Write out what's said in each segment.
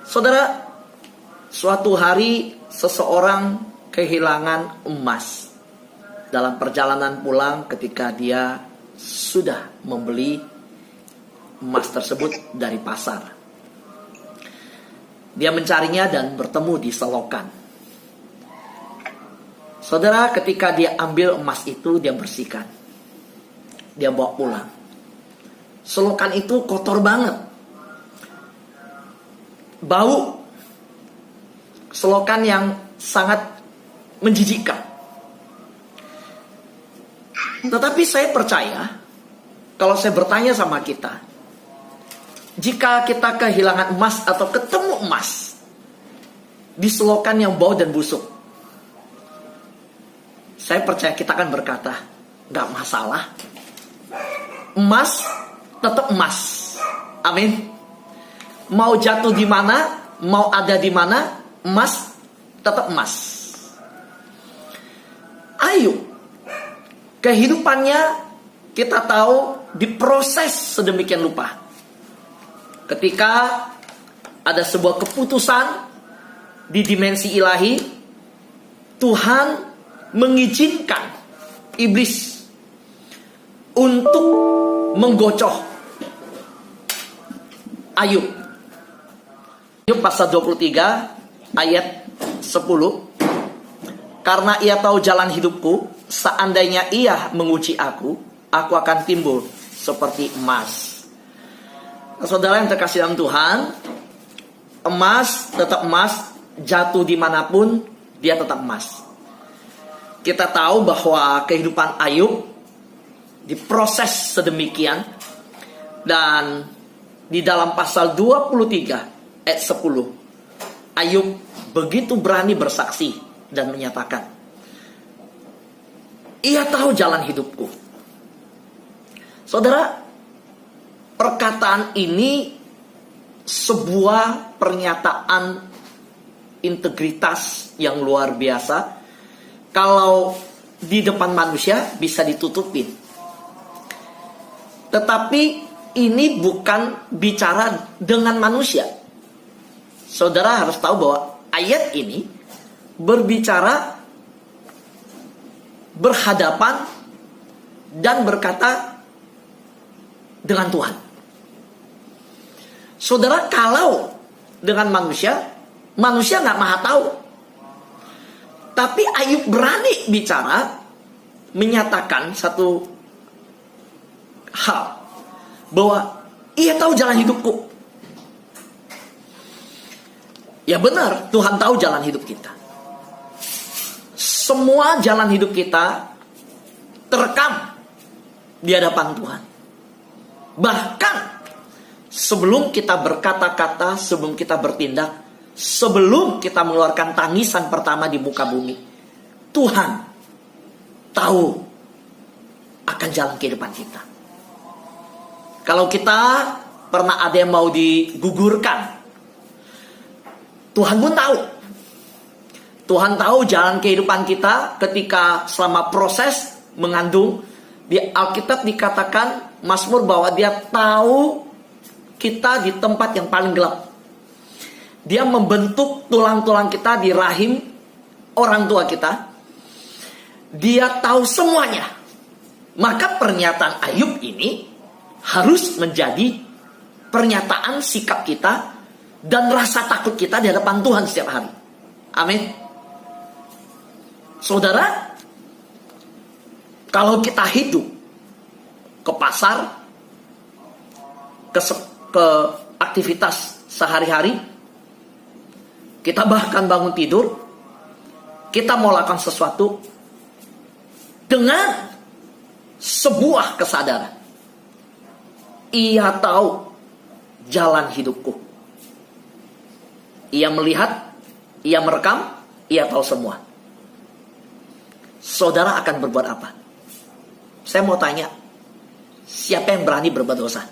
Saudara, suatu hari seseorang kehilangan emas dalam perjalanan pulang ketika dia sudah membeli emas tersebut dari pasar. Dia mencarinya dan bertemu di selokan. Saudara, ketika dia ambil emas itu, dia bersihkan. Dia bawa pulang. Selokan itu kotor banget. Bau. Selokan yang sangat menjijikkan. Tetapi saya percaya, kalau saya bertanya sama kita, jika kita kehilangan emas atau ketemu emas di selokan yang bau dan busuk, saya percaya kita akan berkata, gak masalah. Emas tetap emas. Amin. Mau jatuh di mana, mau ada di mana, emas tetap emas. Ayub, kehidupannya kita tahu diproses sedemikian rupa. Ketika ada sebuah keputusan di dimensi ilahi, Tuhan mengizinkan iblis untuk menggocoh Ayub. Ayub pasal 23 ayat 10. Karena ia tahu jalan hidupku, seandainya ia menguji aku akan timbul seperti emas. Saudara yang terkasih dalam Tuhan, emas tetap emas, jatuh dimanapun dia tetap emas. Kita tahu bahwa kehidupan Ayub diproses sedemikian, dan di dalam pasal 23 ayat 10, Ayub begitu berani bersaksi dan menyatakan, ia tahu jalan hidupku. Saudara, perkataan ini sebuah pernyataan integritas yang luar biasa. Kalau di depan manusia bisa ditutupin, tetapi ini bukan bicara dengan manusia. Saudara harus tahu bahwa ayat ini berbicara berhadapan dan berkata dengan Tuhan. Saudara, kalau dengan manusia nggak maha tahu. Tapi Ayub berani bicara, menyatakan satu hal, bahwa ia tahu jalan hidupku. Ya benar, Tuhan tahu jalan hidup kita. Semua jalan hidup kita terekam di hadapan Tuhan. Bahkan sebelum kita berkata-kata, sebelum kita bertindak, sebelum kita mengeluarkan tangisan pertama di muka bumi, Tuhan tahu akan jalan kehidupan kita. Kalau kita pernah ada yang mau digugurkan, Tuhan pun tahu. Tuhan tahu jalan kehidupan kita ketika selama proses mengandung. Di Alkitab dikatakan Mazmur bahwa dia tahu kita di tempat yang paling gelap. Dia membentuk tulang-tulang kita di rahim orang tua kita. Dia tahu semuanya. Maka pernyataan Ayub ini harus menjadi pernyataan sikap kita dan rasa takut kita di hadapan Tuhan setiap hari. Amin. Saudara, kalau kita hidup ke pasar, ke aktivitas sehari-hari, kita bahkan bangun tidur, kita mau lakukan sesuatu dengan sebuah kesadaran. Ia tahu jalan hidupku. Ia melihat, ia merekam, ia tahu semua. Saudara akan berbuat apa? Saya mau tanya, siapa yang berani berbuat dosa?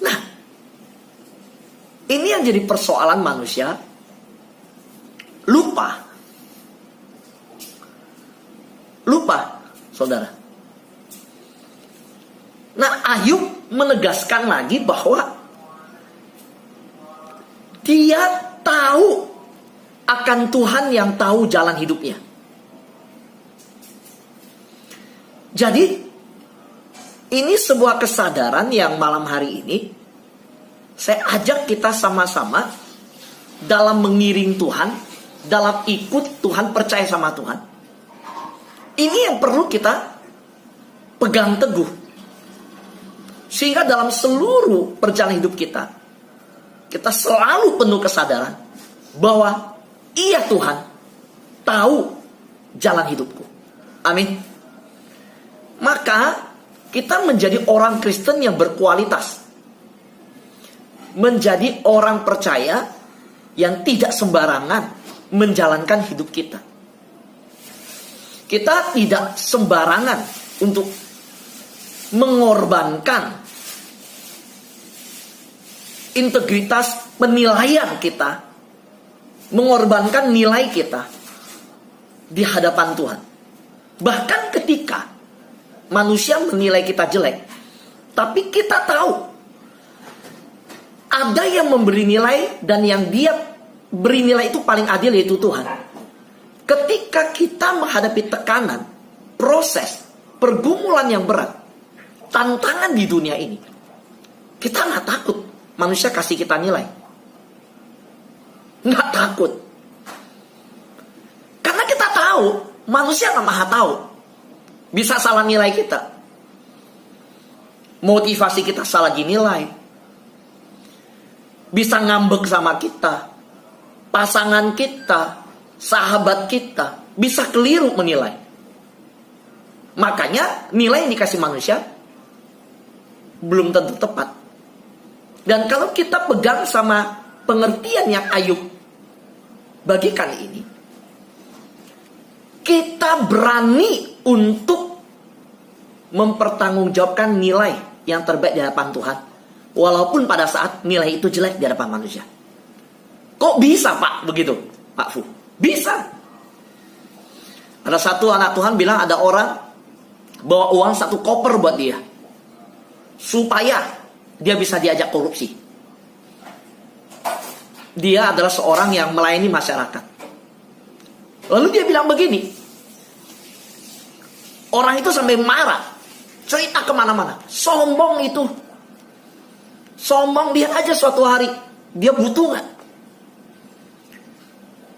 Nah, ini yang jadi persoalan manusia. Lupa, saudara. Nah, Ayub menegaskan lagi bahwa dia tahu akan Tuhan yang tahu jalan hidupnya. Jadi, ini sebuah kesadaran yang malam hari ini saya ajak kita sama-sama dalam mengiring Tuhan, dalam ikut Tuhan, percaya sama Tuhan. Ini yang perlu kita pegang teguh. Sehingga dalam seluruh perjalanan hidup kita, kita selalu penuh kesadaran bahwa iya Tuhan tahu jalan hidupku. Amin. Maka kita menjadi orang Kristen yang berkualitas. Menjadi orang percaya yang tidak sembarangan menjalankan hidup kita. Kita tidak sembarangan untuk mengorbankan integritas penilaian kita, mengorbankan nilai kita di hadapan Tuhan. Bahkan ketika manusia menilai kita jelek, tapi kita tahu ada yang memberi nilai, dan yang dia beri nilai itu paling adil, yaitu Tuhan. Ketika kita menghadapi tekanan, proses, pergumulan yang berat, tantangan di dunia ini, kita nggak takut manusia kasih kita nilai. Nggak takut. Karena kita tahu manusia nggak maha tahu. Bisa salah nilai kita. Motivasi kita salah dinilai. Bisa ngambek sama kita. Pasangan kita, sahabat kita bisa keliru menilai. Makanya nilai yang dikasih manusia belum tentu tepat. Dan kalau kita pegang sama pengertian yang Ayub bagi kali ini, kita berani untuk mempertanggungjawabkan nilai yang terbaik di hadapan Tuhan, walaupun pada saat nilai itu jelek di hadapan manusia. Kok bisa Pak begitu, Pak Fu? Bisa. Ada satu anak Tuhan bilang ada orang bawa uang 1 koper buat dia, supaya dia bisa diajak korupsi. Dia adalah seorang yang melayani masyarakat. Lalu dia bilang begini, orang itu sampai marah, cerita kemana-mana, sombong itu. Sombong, lihat aja suatu hari dia butuh gak?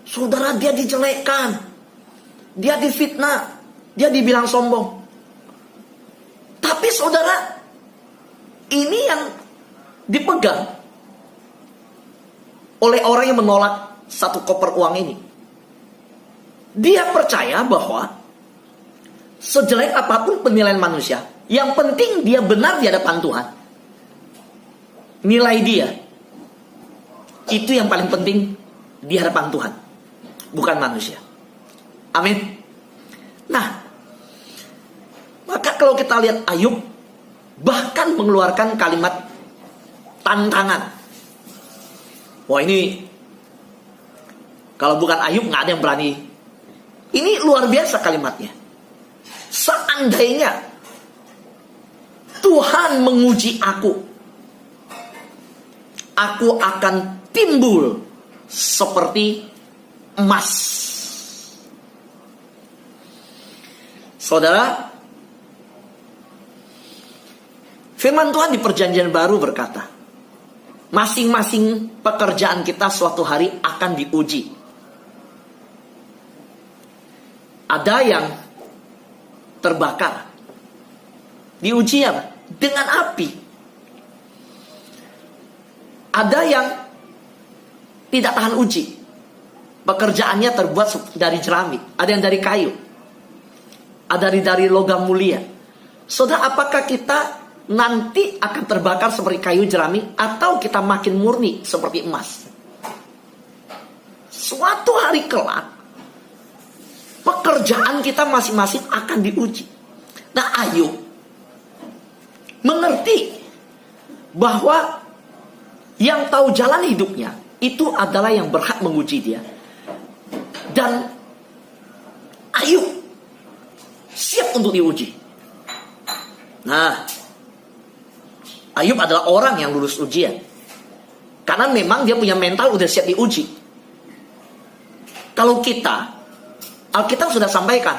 Saudara, dia dijelekkan, dia difitnah, dia dibilang sombong. Tapi saudara, ini yang dipegang oleh orang yang menolak 1 koper uang ini. Dia percaya bahwa sejelek apapun penilaian manusia, yang penting dia benar di hadapan Tuhan. Nilai dia itu yang paling penting di hadapan Tuhan, bukan manusia. Amin. Nah, maka kalau kita lihat Ayub bahkan mengeluarkan kalimat tantangan. Wah, ini kalau bukan Ayub nggak ada yang berani. Ini luar biasa kalimatnya. Seandainya Tuhan menguji aku akan timbul seperti emas. Saudara, firman Tuhan di Perjanjian Baru berkata, masing-masing pekerjaan kita suatu hari akan diuji. Ada yang terbakar, diuji apa? Dengan api. Ada yang tidak tahan uji, pekerjaannya terbuat dari jeramit. Ada yang dari kayu, ada dari logam mulia. Saudara, apakah kita nanti akan terbakar seperti kayu jerami, atau kita makin murni seperti emas? Suatu hari kelak pekerjaan kita masing-masing akan diuji. Nah, Ayub mengerti bahwa yang tahu jalan hidupnya itu adalah yang berhak menguji dia. Dan Ayub siap untuk diuji. Nah, Ayub adalah orang yang lulus ujian. Karena memang dia punya mental udah siap diuji. Kalau kita, Alkitab sudah sampaikan.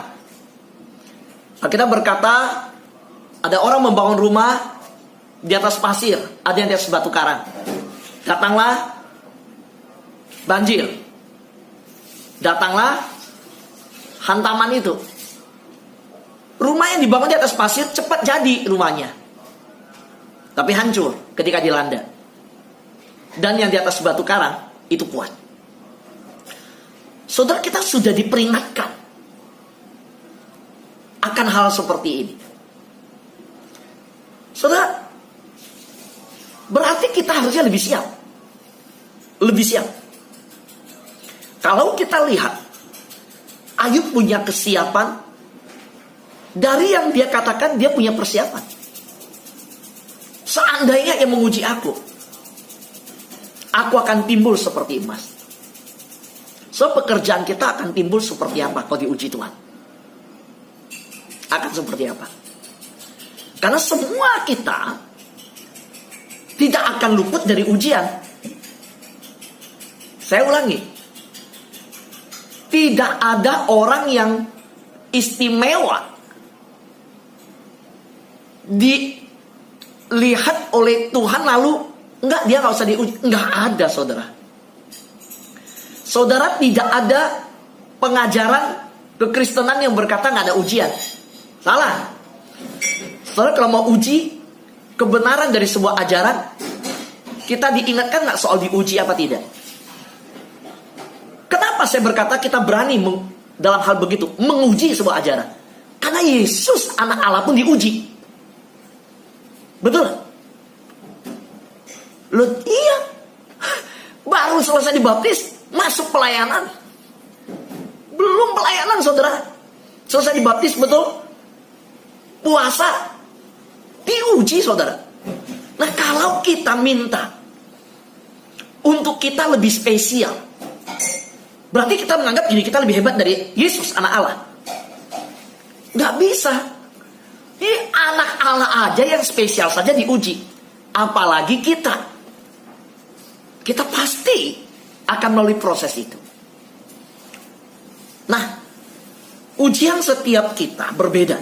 Alkitab berkata, ada orang membangun rumah di atas pasir, ada yang di atas batu karang. Datanglah banjir. Datanglah hantaman itu. Rumah yang dibangun di atas pasir cepat jadi rumahnya. Tapi hancur ketika dilanda. Dan yang di atas batu karang itu kuat. Saudara, kita sudah diperingatkan akan hal seperti ini. Saudara, berarti kita harusnya lebih siap. Lebih siap. Kalau kita lihat, Ayub punya kesiapan dari yang dia katakan dia punya persiapan. Seandainya yang menguji aku akan timbul seperti emas. So, pekerjaan kita akan timbul seperti apa kalau diuji Tuhan? Akan seperti apa? Karena semua kita tidak akan luput dari ujian. Saya ulangi. Tidak ada orang yang istimewa dilihat oleh Tuhan lalu enggak, dia nggak usah diuji. Enggak ada, saudara. Saudara, tidak ada pengajaran kekristenan yang berkata nggak ada ujian. Salah. Saudara, kalau mau uji kebenaran dari sebuah ajaran, kita diingatkan nggak soal diuji apa tidak? Kenapa saya berkata kita berani dalam hal begitu menguji sebuah ajaran? Karena Yesus anak Allah pun diuji. Betul? Loh, iya. Baru selesai dibaptis, masuk pelayanan. Belum pelayanan, saudara. Selesai dibaptis, betul? Puasa. Diuji, saudara. Nah, kalau kita minta untuk kita lebih spesial, berarti kita menganggap diri kita lebih hebat dari Yesus, anak Allah. Gak bisa. Ini anak Allah aja yang spesial saja diuji. Apalagi kita. Kita pasti akan melalui proses itu. Nah, ujian setiap kita berbeda.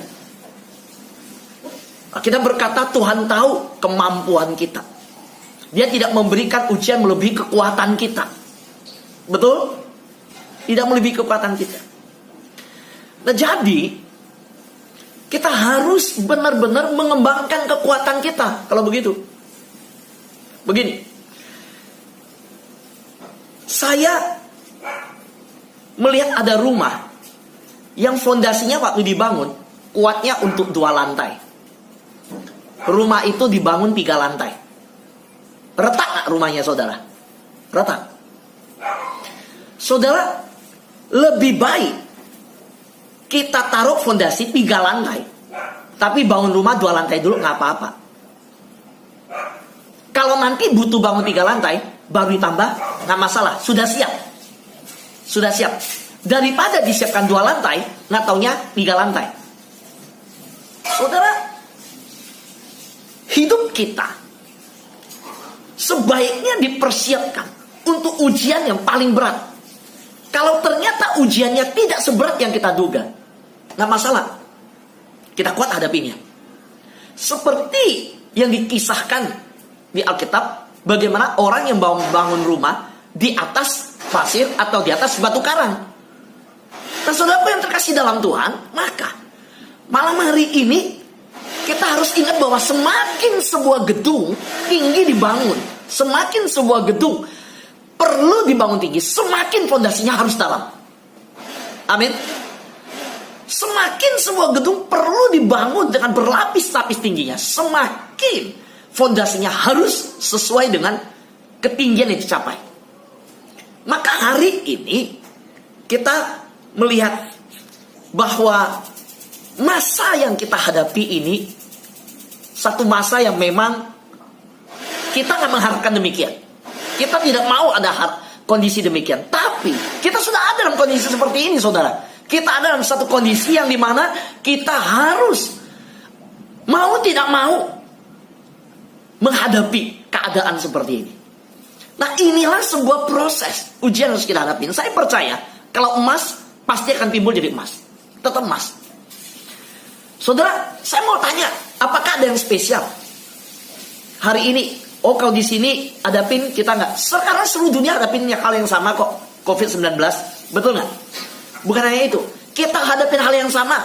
Kita berkata Tuhan tahu kemampuan kita. Dia tidak memberikan ujian melebihi kekuatan kita. Betul? Tidak melebihi kekuatan kita. Nah, jadi kita harus benar-benar mengembangkan kekuatan kita. Kalau begitu. Begini. Saya melihat ada rumah yang fondasinya waktu dibangun kuatnya untuk 2 lantai. Rumah itu dibangun 3 lantai. Retak gak rumahnya, saudara? Retak. Saudara, lebih baik kita taruh fondasi 3 lantai, tapi bangun rumah 2 lantai dulu, gak apa-apa. Kalau nanti butuh bangun 3 lantai, baru ditambah, gak masalah, sudah siap. Sudah siap. Daripada disiapkan 2 lantai, gak taunya 3 lantai. Saudara, hidup kita sebaiknya dipersiapkan untuk ujian yang paling berat. Kalau ternyata ujiannya tidak seberat yang kita duga, gak masalah, kita kuat hadapinya. Seperti yang dikisahkan di Alkitab, bagaimana orang yang bangun rumah di atas pasir atau di atas batu karang. Nah, saudaraku yang terkasih dalam Tuhan, maka malam hari ini kita harus ingat bahwa semakin sebuah gedung tinggi dibangun, semakin sebuah gedung perlu dibangun tinggi, semakin fondasinya harus dalam. Amin. Semakin sebuah gedung perlu dibangun dengan berlapis-lapis tingginya, semakin fondasinya harus sesuai dengan ketinggian yang dicapai. Maka hari ini kita melihat bahwa masa yang kita hadapi ini satu masa yang memang kita gak mengharapkan demikian. Kita tidak mau ada kondisi demikian. Tapi kita sudah ada dalam kondisi seperti ini, saudara. Kita ada dalam satu kondisi yang dimana kita harus mau tidak mau menghadapi keadaan seperti ini. Nah, inilah sebuah proses ujian harus kita hadapin. Saya percaya kalau emas pasti akan timbul jadi emas, tetap emas. Saudara, saya mau tanya, apakah ada yang spesial hari ini? Oh, kalau di sini hadapin kita nggak? Sekarang seluruh dunia hadapin hal yang sama kok, COVID-19, betul nggak? Bukan hanya itu, kita hadapin hal yang sama,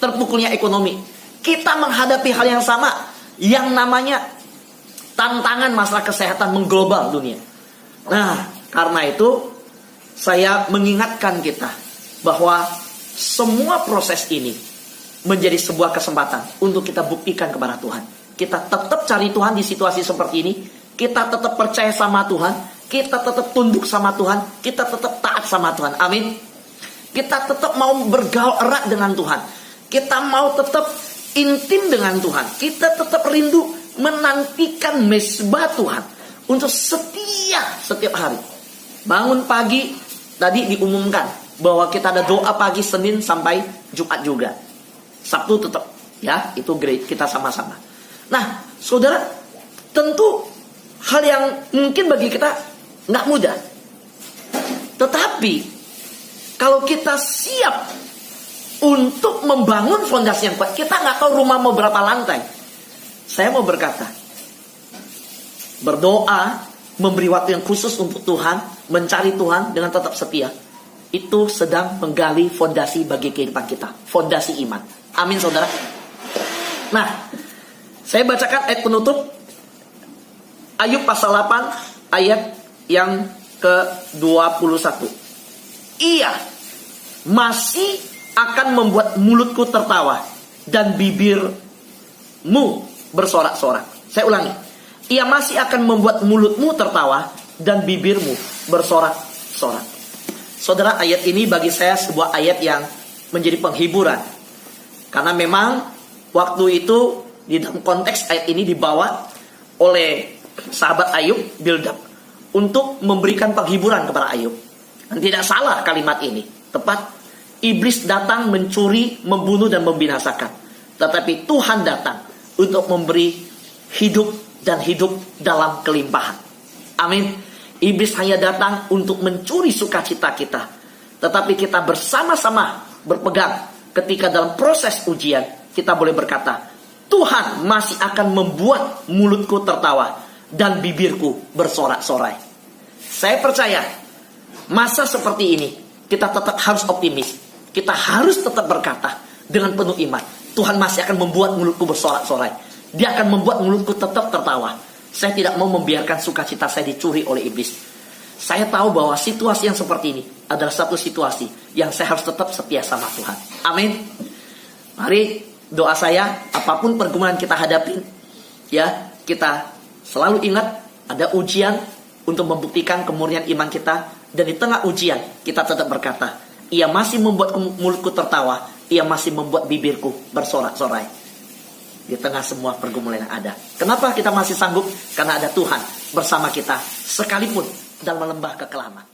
terpukulnya ekonomi. Kita menghadapi hal yang sama, yang namanya tantangan masalah kesehatan mengglobal dunia. Nah, karena itu saya mengingatkan kita bahwa semua proses ini menjadi sebuah kesempatan untuk kita buktikan kepada Tuhan. Kita tetap cari Tuhan di situasi seperti ini. Kita tetap percaya sama Tuhan. Kita tetap tunduk sama Tuhan. Kita tetap taat sama Tuhan. Amin. Kita tetap mau bergaul erat dengan Tuhan. Kita mau tetap intim dengan Tuhan. Kita tetap rindu menantikan mesbah Tuhan untuk setiap hari. Bangun pagi, tadi diumumkan bahwa kita ada doa pagi Senin sampai Jumat juga. Sabtu tetap, ya, itu great, kita sama-sama. Nah, saudara, tentu hal yang mungkin bagi kita nggak mudah. Tetapi kalau kita siap untuk membangun fondasi yang kuat, kita nggak tahu rumah mau berapa lantai. Saya mau berkata, berdoa, memberi waktu yang khusus untuk Tuhan, mencari Tuhan dengan tetap setia, itu sedang menggali fondasi bagi kehidupan kita, fondasi iman. Amin, saudara. Nah, saya bacakan ayat penutup, Ayub pasal 8 ayat yang ke-21. Ia masih akan membuat mulutku tertawa dan bibirmu bersorak-sorak. Saya ulangi. Ia masih akan membuat mulutmu tertawa dan bibirmu bersorak-sorak. Saudara, ayat ini bagi saya sebuah ayat yang menjadi penghiburan. Karena memang waktu itu di dalam konteks ayat ini dibawa oleh sahabat Ayub, Bildad, untuk memberikan penghiburan kepada Ayub. Dan tidak salah kalimat ini. Tepat, iblis datang mencuri, membunuh dan membinasakan. Tetapi Tuhan datang untuk memberi hidup dan hidup dalam kelimpahan. Amin. Iblis hanya datang untuk mencuri sukacita kita. Tetapi kita bersama-sama berpegang ketika dalam proses ujian, kita boleh berkata, Tuhan masih akan membuat mulutku tertawa dan bibirku bersorak-sorai. Saya percaya masa seperti ini kita tetap harus optimis. Kita harus tetap berkata dengan penuh iman, Tuhan masih akan membuat mulutku bersorak-sorai. Dia akan membuat mulutku tetap tertawa. Saya tidak mau membiarkan sukacita saya dicuri oleh iblis. Saya tahu bahwa situasi yang seperti ini adalah satu situasi yang saya harus tetap setia sama Tuhan. Amin. Mari doa saya, apapun pergumulan kita hadapi, ya, kita selalu ingat ada ujian untuk membuktikan kemurnian iman kita. Dan di tengah ujian kita tetap berkata, ia masih membuat mulutku tertawa, ia masih membuat bibirku bersorak-sorai. Di tengah semua pergumulan yang ada. Kenapa kita masih sanggup? Karena ada Tuhan bersama kita sekalipun dalam lembah kekelaman.